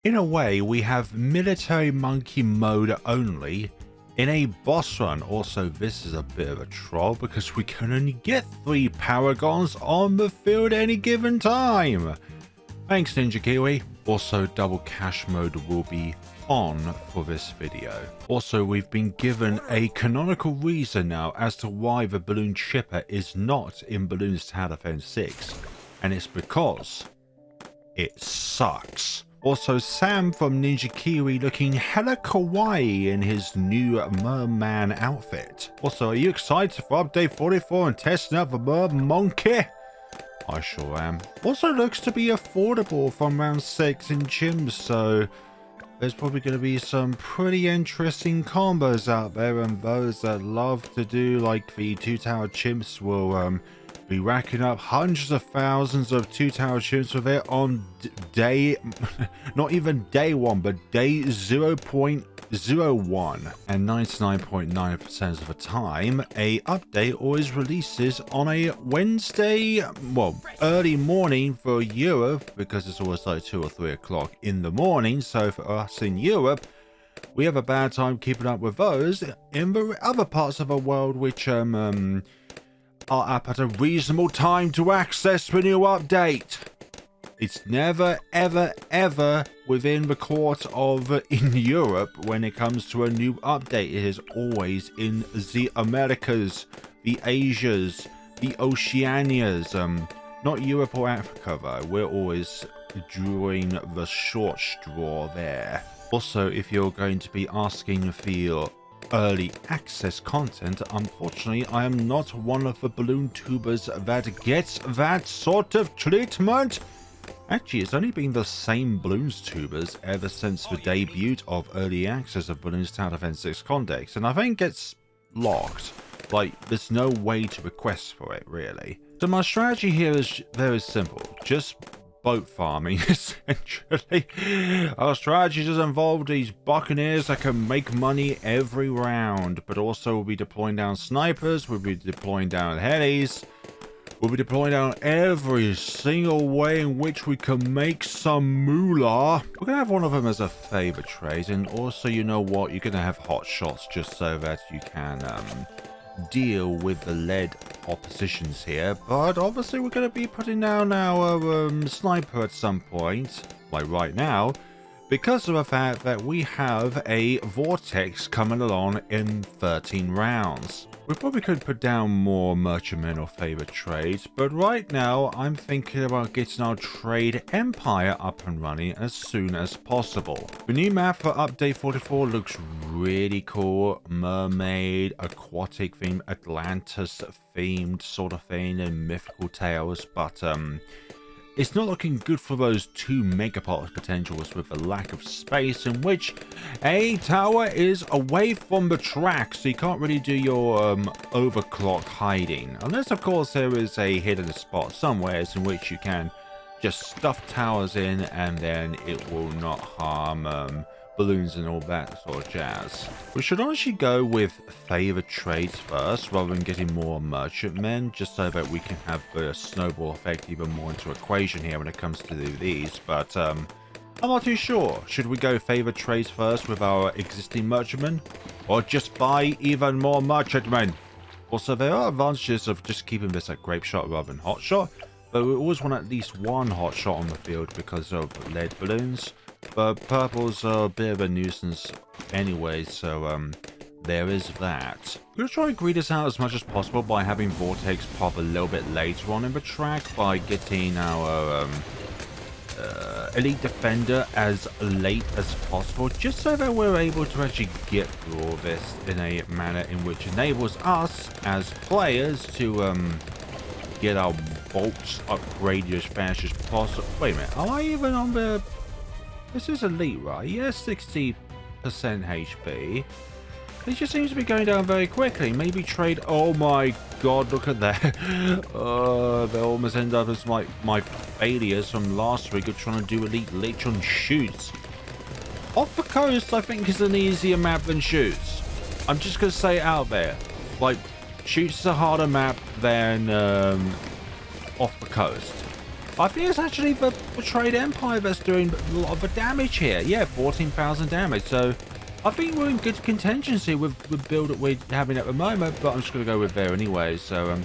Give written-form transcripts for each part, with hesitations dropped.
In a way, we have military monkey mode only in a boss run. Also, this is a bit of a troll because we can only get 3 paragons on the field at any given time. Thanks, Ninja Kiwi. Also, double cash mode will be on for this video. Also, we've been given a canonical reason now as to why the balloon chipper is not in Balloons Tower Defense 6, and it's because it sucks. Also, Sam from Ninja Kiwi looking hella kawaii in his new merman outfit. Also, are you excited for update 44 and testing out the monkey? I sure am. Also looks to be affordable from round 6 in gyms, so there's probably going to be some pretty interesting combos out there, and those that love to do like the 2-tower chimps will be racking up hundreds of thousands of 2-tower chimps with it on day, not even day 1, but day 0.01. And 99.9% of the time, a update always releases on a Wednesday, well, early morning for Europe, because it's always like 2 or 3 o'clock in the morning. So for us in Europe, we have a bad time keeping up with those in the other parts of the world, which are up at a reasonable time to access the new update. It's never, ever, ever within the court of in Europe when it comes to a new update. It is always in the Americas, the Asias, the Oceanias, not Europe or Africa though. We're always drawing the short straw there. Also, if you're going to be asking for your early access content, unfortunately I am not one of the balloon tubers that gets that sort of treatment. Actually, it's only been the same balloons tubers ever since the debut of early access of Balloons Tower Defense 6 Condex, and I think it's locked. Like, there's no way to request for it really. So my strategy here is very simple, just boat farming essentially. Our strategy does involve these Buccaneers that can make money every round, but also we'll be deploying down snipers, we'll be deploying down helis, we'll be deploying down every single way in which we can make some moolah. We're gonna have one of them as a favor trade, and also, you know what, you're gonna have hot shots just so that you can deal with the lead oppositions here. But obviously we're going to be putting down our sniper at some point, like right now, because of the fact that we have a Vortex coming along in 13 rounds. We probably could put down more merchantmen or favor trades, but right now I'm thinking about getting our trade empire up and running as soon as possible. The new map for update 44 looks really cool. Mermaid, aquatic theme, Atlantis themed sort of thing, and mythical tales, but it's not looking good for those 2 megaport potentials with the lack of space, in which a tower is away from the track, so you can't really do your overclock hiding. Unless, of course, there is a hidden spot somewhere in which you can just stuff towers in and then it will not harm balloons and all that sort of jazz. We should honestly go with favor trades first rather than getting more merchantmen, just so that we can have the snowball effect even more into equation here when it comes to these. But I'm not too sure. Should we go favor trades first with our existing merchantmen, or just buy even more merchantmen? Also, there are advantages of just keeping this at grape shot rather than hot shot, but we always want at least 1 hot shot on the field because of lead balloons. But purples are a bit of a nuisance anyway, so there is that. We're going to try and greed this out as much as possible by having Vortex pop a little bit later on in the track by getting our elite defender as late as possible, just so that we're able to actually get through all this in a manner in which enables us as players to get our bolts upgraded as fast as possible. Wait a minute, am I even on the... This is elite, right? Yes, 60% HP. It just seems to be going down very quickly. Maybe trade... Oh my god, look at that. They almost end up as my failures from last week of trying to do elite Lechon shoots. Off the coast, I think, is an easier map than shoots. I'm just going to say it out there. Like, shoots is a harder map than off the coast. I think it's actually the Betrayed Empire that's doing a lot of the damage here. Yeah, 14,000 damage. So I think we're in good contention here with the build that we're having at the moment. But I'm just going to go with there anyway. So,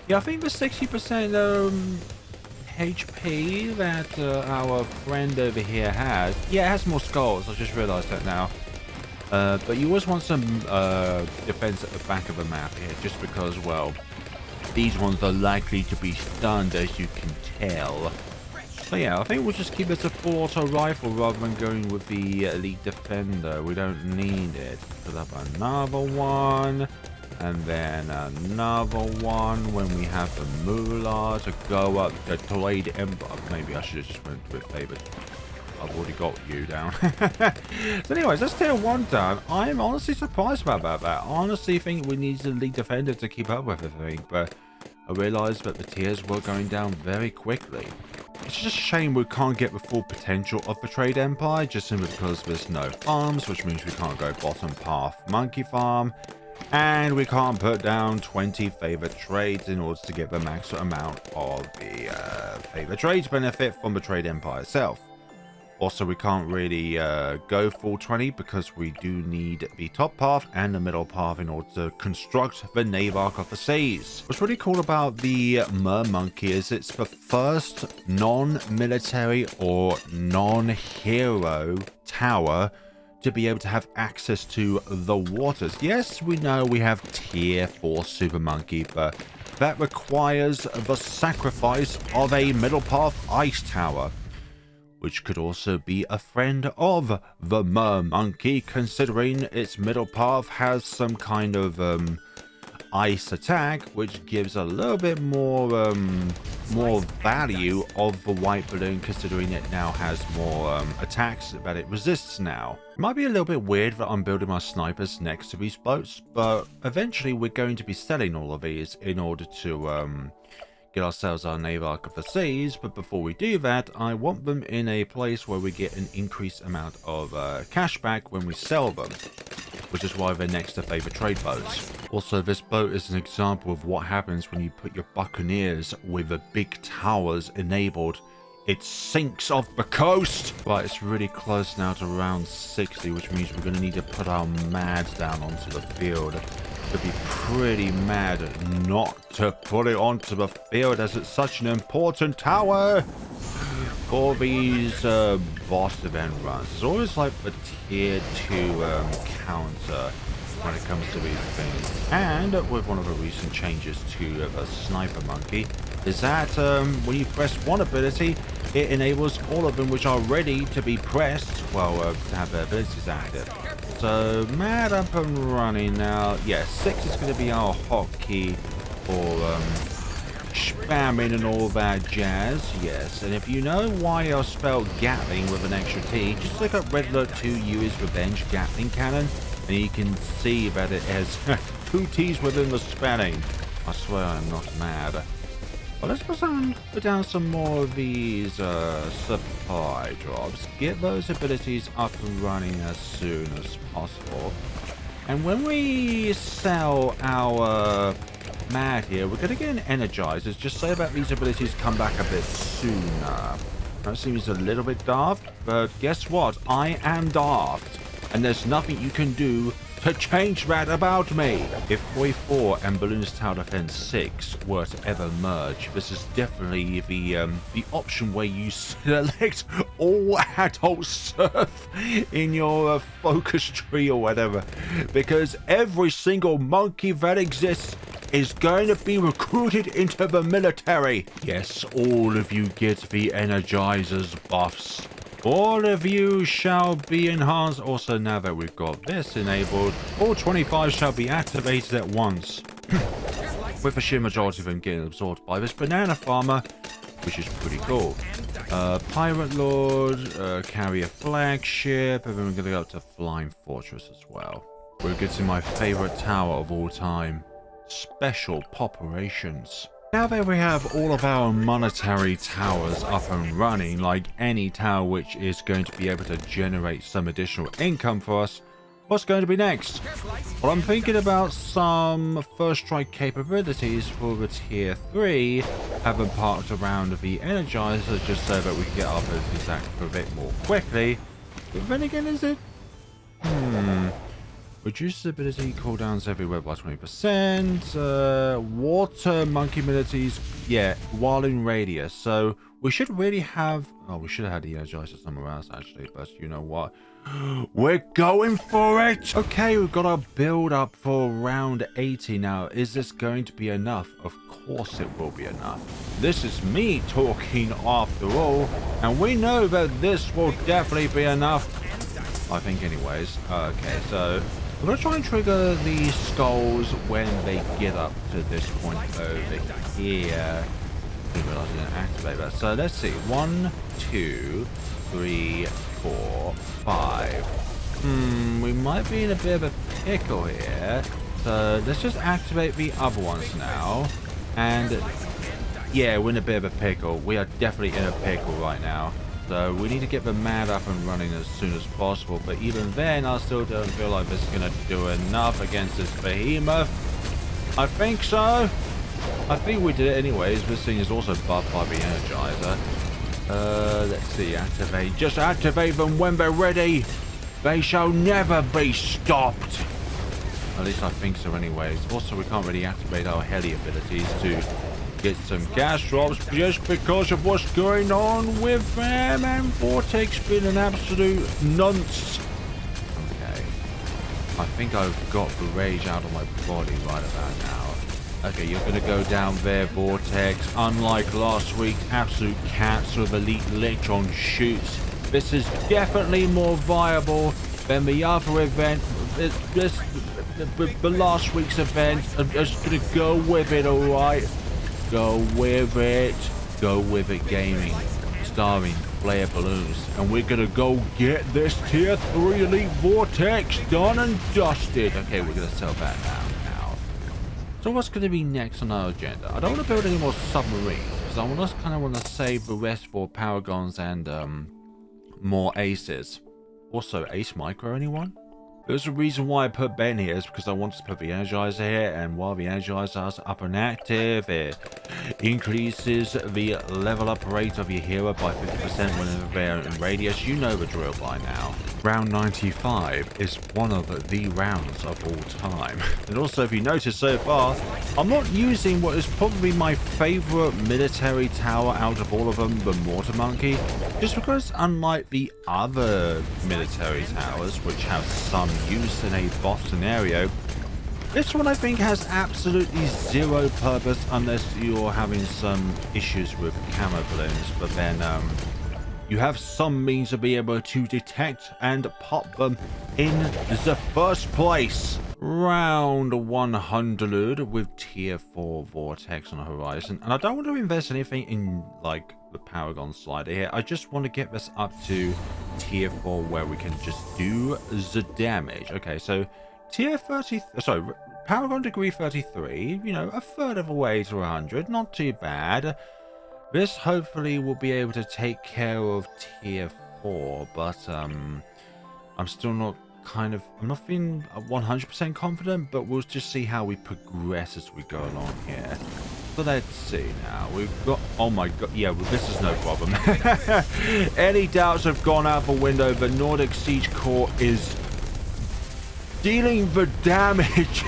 yeah, I think the 60% HP that our friend over here has. Yeah, it has more skulls. I just realized that now. But you always want some defense at the back of the map here, just because, well, these ones are likely to be stunned, as you can tell. So yeah, I think we'll just keep it a full auto rifle rather than going with the elite defender. We don't need it. Put up another one, and then another one when we have the moolah to go up the Betrayed Empire. Maybe I should have just went with favored. I've already got you down. So anyways, that's tier 1 done. I'm honestly surprised about that. I honestly think we need the lead defender to keep up with everything, but I realized that the tiers were going down very quickly. It's just a shame we can't get the full potential of Betrayed Empire, just simply because there's no farms, which means we can't go bottom path monkey farm, and we can't put down 20 favorite trades in order to get the max amount of the favorite trades benefit from Betrayed Empire itself. Also, we can't really go full 20 because we do need the top path and the middle path in order to construct the Nave Arc of the Seas. What's really cool about the Monkey is it's the first non-military or non-hero tower to be able to have access to the waters. Yes, we know we have tier 4 Super Monkey, but that requires the sacrifice of a middle path ice tower, which could also be a friend of the Monkey, considering its middle path has some kind of ice attack, which gives a little bit more value of the white balloon, considering it now has more attacks that it resists now. It might be a little bit weird that I'm building my snipers next to these boats, but eventually we're going to be selling all of these in order to get ourselves our Nave Arc of the Seas. But before we do that, I want them in a place where we get an increased amount of cash back when we sell them, which is why they're next to favorite trade boats. Also, this boat is an example of what happens when you put your Buccaneers with the big towers enabled. It sinks off the coast. Right, it's really close now to round 60, which means we're going to need to put our mads down onto the field. It'd be pretty mad not to put it onto the field, as it's such an important tower for these boss event runs. It's always like the tier 2 counter when it comes to these things. And with one of the recent changes to the Sniper Monkey is that when you press one ability, it enables all of them which are ready to be pressed, well, to have their abilities active. So, mad up and running now. Yeah, 6 is going to be our hotkey for spamming and all that jazz. Yes, and if you know why I spelled Gatling with an extra T, just look up Red Alert 2 Yui's Revenge Gatling Cannon, and you can see that it has 2 T's within the spelling. I swear I'm not mad. Well, let's put down some more of these supply drops. Get those abilities up and running as soon as possible. And when we sell our mad here, we're going to get an energizers. Just say that these abilities come back a bit sooner. That seems a little bit daft, but guess what? I am daft, and there's nothing you can do to change that about me. If Boy 4 and Balloons Tower Defense 6 were to ever merge, this is definitely the option where you select all adult surf in your focus tree or whatever, because every single monkey that exists is going to be recruited into the military. Yes, all of you get the Energizers buffs. All of you shall be enhanced. Also, now that we've got this enabled, all 25 shall be activated at once, with a sheer majority of them getting absorbed by this banana farmer, which is pretty cool. Pirate Lord, carrier flagship, and then we're going to go up to Flying Fortress as well. We're getting my favorite tower of all time, Special Poperations. Now that we have all of our monetary towers up and running, like any tower which is going to be able to generate some additional income for us, what's going to be next? Well, I'm thinking about some first strike capabilities for the tier 3, have them parked around the Energizer just so that we can get our abilities active a bit more quickly. But then again, is it? Reduces ability cooldowns everywhere by 20%. Water monkey abilities, yeah, while in radius. So we should really have... Oh, we should have had the Energizer somewhere else, actually. But you know what? We're going for it! Okay, we've got our build up for round 80 now. Is this going to be enough? Of course it will be enough. This is me talking after all. And we know that this will definitely be enough. I think anyways. Okay, so... I'm going to try and trigger the skulls when they get up to this point over here. I didn't realize I didn't activate that. So let's see. 1, 2, 3, 4, 5. We might be in a bit of a pickle here. So let's just activate the other ones now. And yeah, we're in a bit of a pickle. We are definitely in a pickle right now. So we need to get the mad up and running as soon as possible. But even then, I still don't feel like this is going to do enough against this behemoth. I think so. I think we did it anyways. This thing is also buffed by the Energizer. Let's see. Activate. Just activate them when they're ready. They shall never be stopped. At least I think so anyways. Also, we can't really activate our heli abilities to get some gas drops just because of what's going on with them and Vortex being an absolute nonce. Okay. I think I've got the rage out of my body right about now. Okay, you're going to go down there, Vortex. Unlike last week, absolute cats with elite electron shoots. This is definitely more viable than the other event. The last week's event. I'm just going to go with it, alright? Go with it. Go with it gaming. Starring Flare Balloons. And we're going to go get this tier 3 elite Vortex done and dusted. Okay, we're going to sell that now. So what's going to be next on our agenda? I don't want to build any more submarines. Because I kind of want to save the rest for Paragons and more Aces. Also, Ace Micro, anyone? There's a reason why I put Ben here is because I wanted to put the Energizer here, and while the Energizer is up and active, it increases the level up rate of your hero by 50% whenever they're in radius. You know the drill by now. Round 95 is one of the rounds of all time. And also, if you notice so far, I'm not using what is probably my favorite military tower out of all of them, the Mortar Monkey, just because unlike the other military towers, which have some use in a boss scenario, this one I think has absolutely zero purpose unless you're having some issues with camo balloons, but then you have some means of being able to detect and pop them in the first place. Round 100 with tier 4 Vortex on the horizon, and I don't want to invest anything in like the Paragon slider here. I just want to get this up to tier 4 where we can just do the damage. Okay, so tier 30, sorry, Paragon degree 33, you know, a third of the way to 100, not too bad. This hopefully will be able to take care of tier 4, but I'm still not I'm not feeling 100% confident, but we'll just see how we progress as we go along here. So let's see now. We've got, oh my god, yeah, well, this is no problem. Any doubts have gone out the window. The Nordic Siege Corps is dealing the damage.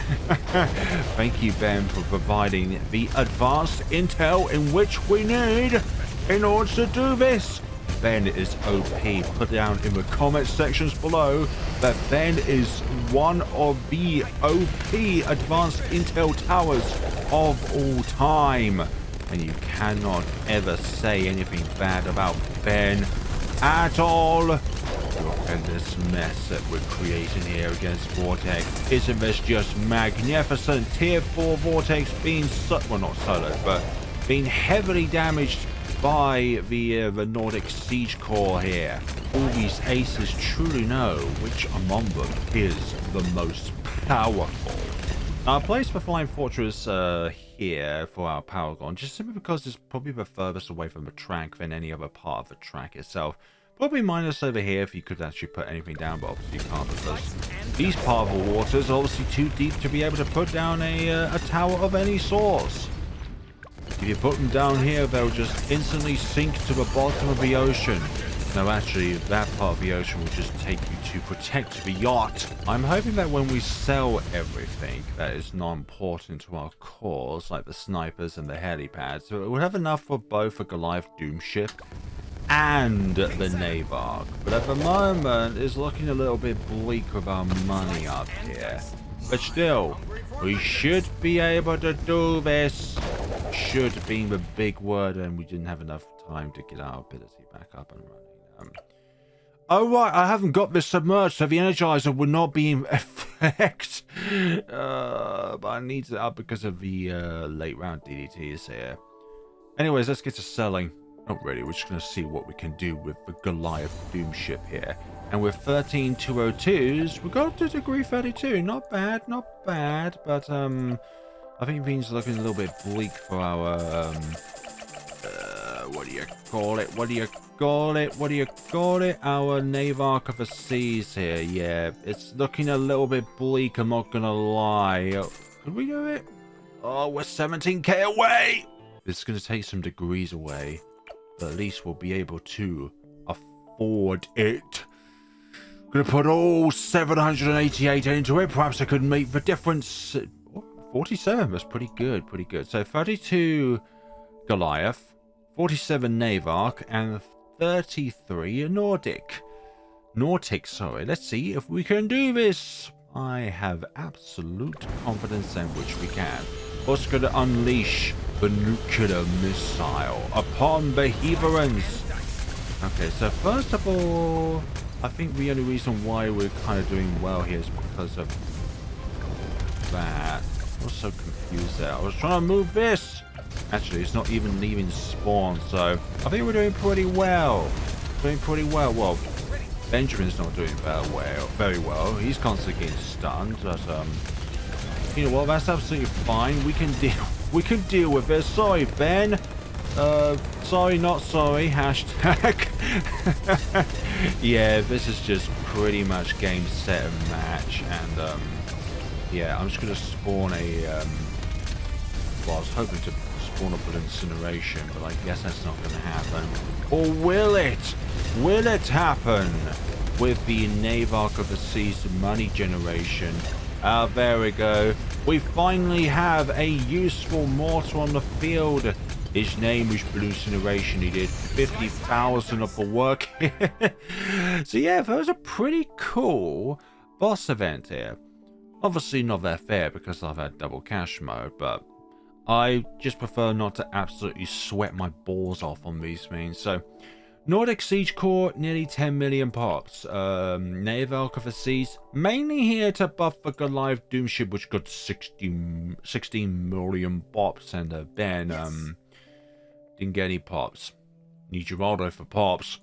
Thank you, Ben, for providing the advanced intel in which we need in order to do this. Ben is OP. Put down in the comment sections below that Ben is one of the OP advanced intel towers of all time. And you cannot ever say anything bad about Ben at all. Look at this mess that we're creating here against Vortex. Isn't this just magnificent? Tier 4 Vortex being, well, not solo, but being heavily damaged by the Nordic Siege Corps here. All these aces truly know which among them is the most powerful. Now, I placed the Flying Fortress here for our Paragon, just simply because it's probably the furthest away from the track than any other part of the track itself. Probably minus over here if you could actually put anything down, but obviously you can't because these part of the waters are obviously too deep to be able to put down a tower of any sort. If you put them down here, they'll just instantly sink to the bottom of the ocean. No, actually, that part of the ocean will just take you to protect the yacht. I'm hoping that when we sell everything that is not important to our cause, like the snipers and the helipads, we'll have enough for both a Goliath Doom ship and the Navark. But at the moment, it's looking a little bit bleak with our money up here. But still, we should be able to do this. Should being the big word, and we didn't have enough time to get our ability back up and running. Oh right, I haven't got this submerged, so the Energizer will not be in effect. But I need it up because of the late round DDTs here. Anyways, let's get to selling. Not really, we're just going to see what we can do with the Goliath Doom ship here. And with 13 202s, we got to degree 32. Not bad, not bad. But I think things are looking a little bit bleak for our what do you call it? What do you call it? What do you call it? Our Navark of the Seas here. Yeah, it's looking a little bit bleak, I'm not gonna lie. Could we do it? Oh, we're 17k away! This is gonna take some degrees away, but at least we'll be able to afford it. Gonna put all 788 into it. Perhaps I could make the difference. 47, that's pretty good, pretty good. So 32 Goliath, 47 Navark, and 33 Nordic, sorry. Let's see if we can do this. I have absolute confidence in which we can. Also going to unleash the nuclear missile upon the Heatherans. Okay, so first of all, I think the only reason why we're kind of doing well here is because of that. I was so confused there. I was trying to move this. Actually, it's not even leaving spawn, so I think we're doing pretty well. Well, Benjamin's not doing very well. He's constantly getting stunned, but you know what? That's absolutely fine. We can deal with this. Sorry, Ben. Sorry, not sorry. Hashtag. Yeah, this is just pretty much game, set, and match, and yeah, I'm just gonna spawn a well, I was hoping to spawn up an incineration, but I guess that's not going to happen. Or will it? Will it happen with the Navark of the Seas money generation? There we go. We finally have a useful mortar on the field. His name was Blue Incineration. He did 50,000 of the work. So yeah, that was a pretty cool boss event here. Obviously not that fair because I've had double cash mode, but I just prefer not to absolutely sweat my balls off on these things. So, Nordic Siege Core, nearly 10 million pops. Navalk of the Seas, mainly here to buff the Goliath Doom ship, which got 16 million pops. And Ben didn't get any pops. Need Geraldo for pops.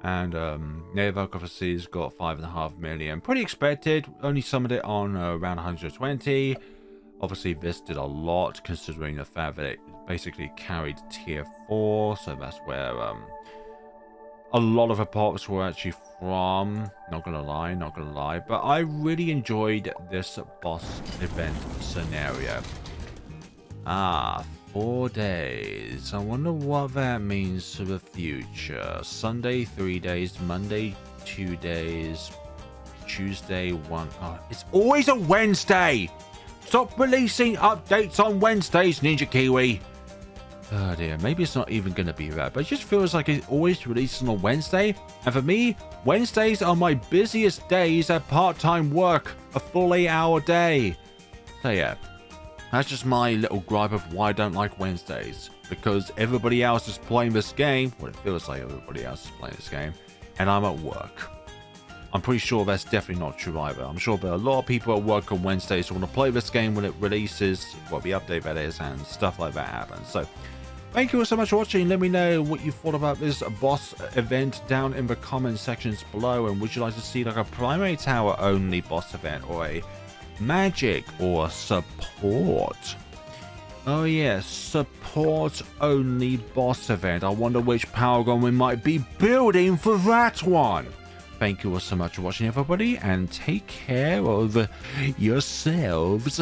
And Navalk of the Seas got 5.5 million. Pretty expected. Only summoned it on around 120. Obviously, this did a lot, considering the fact that it basically carried tier 4, so that's where a lot of the pops were actually from. Not gonna lie, but I really enjoyed this boss event scenario. 4 days. I wonder what that means for the future. Sunday 3 days, Monday 2 days, Tuesday 1. Oh, it's always a Wednesday. Stop releasing updates on Wednesdays, Ninja Kiwi. Oh dear, maybe it's not even going to be that, but it just feels like it always releases on a Wednesday. And for me, Wednesdays are my busiest days at part-time work, a full 8-hour day. So yeah, that's just my little gripe of why I don't like Wednesdays. Because everybody else is playing this game, well, it feels like everybody else is playing this game, and I'm at work. I'm pretty sure that's definitely not true either. I'm sure there are a lot of people at work on Wednesdays who want to play this game when it releases, what the update that is, and stuff like that happens. So, thank you all so much for watching. Let me know what you thought about this boss event down in the comment sections below. And would you like to see like a primary tower only boss event, or a magic or support? Oh yes, support only boss event. I wonder which Paragon we might be building for that one. Thank you all so much for watching, everybody, and take care of yourselves.